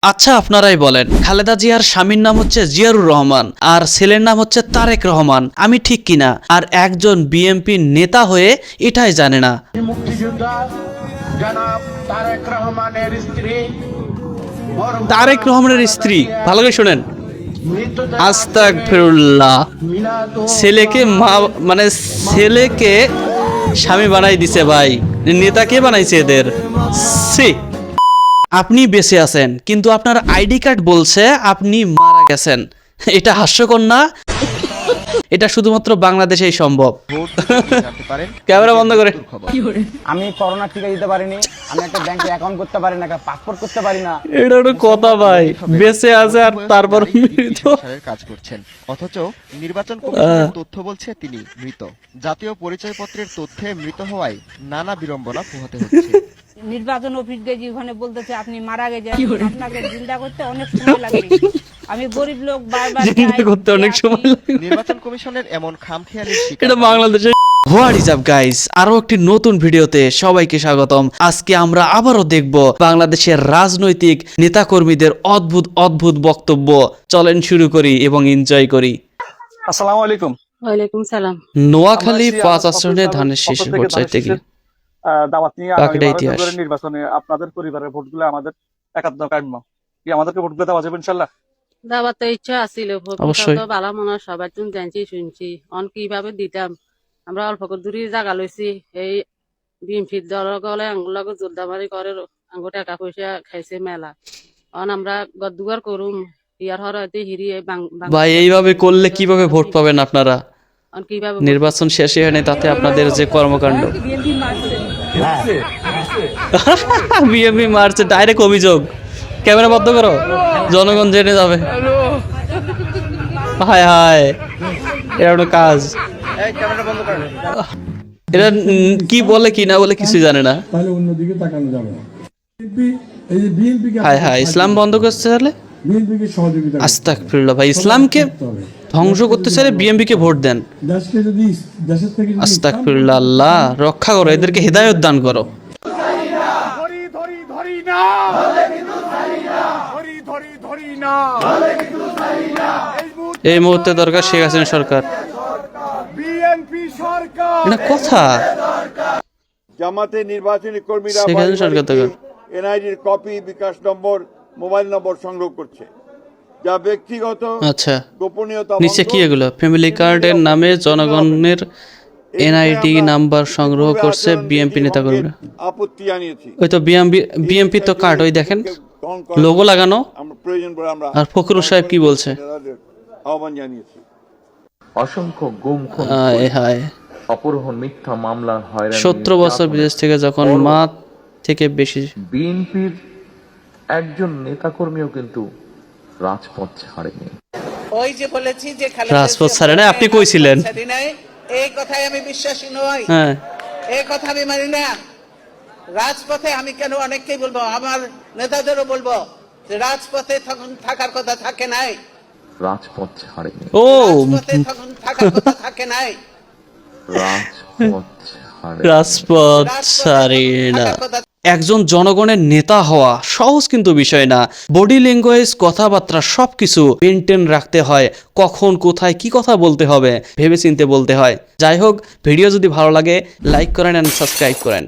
আচ্ছা আপনারাই বলেন, খালেদা জিয়ার স্বামীর নাম হচ্ছে জিয়ারুর রহমান আর ছেলের নাম হচ্ছে তারেক রহমান, আমি ঠিক কিনা? আর একজন বিএনপি নেতা হয়ে এটাই জানে না। মুক্তিযোদ্ধা জনাব তারেক রহমানের স্ত্রী, তারেক রহমানের স্ত্রী, ভালো করে শোনেন, আস্তাগফিরুল্লাহ, ছেলেকে মা মানে ছেলেকে স্বামী বানাই দিছে ভাই। নেতা কে বানাইছে এদের? সি, আপনি বেঁচে আছেন কিন্তু আপনার আইডি কার্ড বলছে আপনি মারা গেছেন। এটা হাস্যকর না? এটা শুধুমাত্র বাংলাদেশেই সম্ভব। ক্যামেরা বন্ধ করে। আমি করোনা টিকা দিতে পারিনি, আমি একটা ব্যাংকে অ্যাকাউন্ট করতে পারি না, একটা পাসপোর্ট করতে পারি না। এটা একটা কথা ভাই, বেঁচে আছে আর তারপর মৃত। কাজ করছেন অথচ নির্বাচন কমিশনের তথ্য বলছে তিনি মৃত। জাতীয় পরিচয়পত্রের তথ্যে মৃত হওয়ায় নানা বিড়ম্বনা পোহাতে হচ্ছে। নির্বাচন অফিস গেছি, ওখানে বলতেছে আপনি মারা গেছেন, আপনাকে জিন্দা করতে অনেক সময় লাগবে। আমি গরিব লোক, বারবার জিন্দা করতে অনেক সময় লাগে। নির্বাচন কমিশনের এমন খামখেয়ালির শিকার এটা বাংলাদেশে। হোয়াট ইজ আপ গাইস, আরো একটি নতুন ভিডিওতে সবাইকে স্বাগতম। আজকে আমরা আবারও দেখব বাংলাদেশের রাজনৈতিক নেতাকর্মীদের অদ্ভুত অদ্ভুত বক্তব্য। চলেন শুরু করি এবং এনজয় করি। আসসালামু আলাইকুম। ওয়ালাইকুম সালাম। নোয়াখালী 5 আসনে ধানের শীষের ভোট চাইতে গিয়ে দাওয়াত নিয়ে বাকিটা ইতিহাস। নির্বাচনে আপনাদের পরিবারের ভোটগুলো আমাদের একাত্ম কাম্য। কি আমাদেরকে ভোটগুলো দেওয়া যাবে ইনশাআল্লাহ? দাবার তো ইচ্ছা আছিল, অবশ্যই। তো ভালো মনে হয় সবাই তুমি জানছি শুনছি, অন কিভাবে দিতাম। আমরা অল্প করে দূরে জায়গা লইছি, এই বিএমপির দল গলে আঙ্গুল জোরদামারি করে আঙ্গু টাকা পয়সা খাইছে মেলা। অন আমরা গদ্দুগার করুম ইয়ার হরতে হিরি ভাই এইভাবে করলে কিভাবে ভোট পাবেন আপনারা? অন কিভাবে নির্বাচন শেষ হয়নি, তাতে আপনাদের যে কর্মকাণ্ড। বিএনপি মারছে, ডাইরেক্ট অভিযোগ। ক্যামেরা বন্ধ করো, জনগণ জেনে যাবে। হায় হায়, এটা কোনো কাজ? এরা কি বলে কি না বলে কিছু জানে না। তাহলে অন্যদিকে তাকানো যাবে না। এই যে বিএনপিকে হায় হায়, ইসলাম বন্ধ করছে তাহলে? বিএনপিকে সহযোগিতা আস্তাগফিরুল্লাহ ভাই, ইসলামকে ধ্বংস করতে চাইলে বিএনপি কে ভোট দেন। দেশকে যদি দেশের থেকে যদি আস্তাগফিরুল্লাহ, আল্লাহ রক্ষা করো, এদেরকে হেদায়েত দান করো। ধরি ধরি ধরি না, ধরি ধরি ধরি না, এই মুহূর্তে দরকার শেখ হাসিনা সরকার। বিএনপি সরকার। এটা কথা। জামাতে নির্বাচনী কর্মীরা শেখ হাসিনা সরকার দরকার। এনআইডির কপি, বিকাশ নম্বর, মোবাইল নম্বর সংগ্রহ করছে, যা ব্যক্তিগত আচ্ছা, গোপনীয়তা নিচে কি এগুলো? ফ্যামিলি কার্ডের নামে জনগণের এনআইডি নাম্বার সংগ্রহ করছে বিএনপি নেতাকর্মীরা। আপত্তি জানিয়েছি। ওই তো বিএনপি তো কার্ড, ওই দেখেন লোগো লাগানো। আমরা প্রয়োজন পড়ে আমরা আর ফখরুল সাহেব কি বলছে? আহ্বান জানিয়েছি। অসংখ্য গুম খুন, হায় হায়, অপহরণ, মিথ্যা মামলা, হয়রানি, 17 বছর বিদেশ থেকে যখন মা থেকে বেশি। বিএনপির একজন নেতাকর্মীও কিন্তু রাজপথ ছাড়েনি। ওই যে বলেছি যে রাজপথ ছাড়ে না, আপনি কইছিলেন। এই কথাই আমি বিশ্বাসী নই, হ্যাঁ, এই কথা আমি মানি না। রাজপথে আমি কেন অনেককেই বলবো, আমার নেতাদেরও বলবো যে রাজপথে তখন থাকার কথা থাকে নাই, রাজপথ ছাড়েনি। ও রাজপথে তখন থাকার কথা থাকে নাই, রাজপথ ছাড়েনি। রাজপথ ছাড়ে না। থাকার কথা। একজন জনগণের নেতা হওয়া সহজ কিন্তু বিষয় না। বডি ল্যাঙ্গুয়েজ, কথাবার্তা সবকিছু মেনটেন রাখতে হয়। কখন কোথায় কি কথা বলতে হবে ভেবে চিন্তে বলতে হয়। যাই হোক, ভিডিও যদি ভালো লাগে লাইক করেন এন্ড সাবস্ক্রাইব করেন।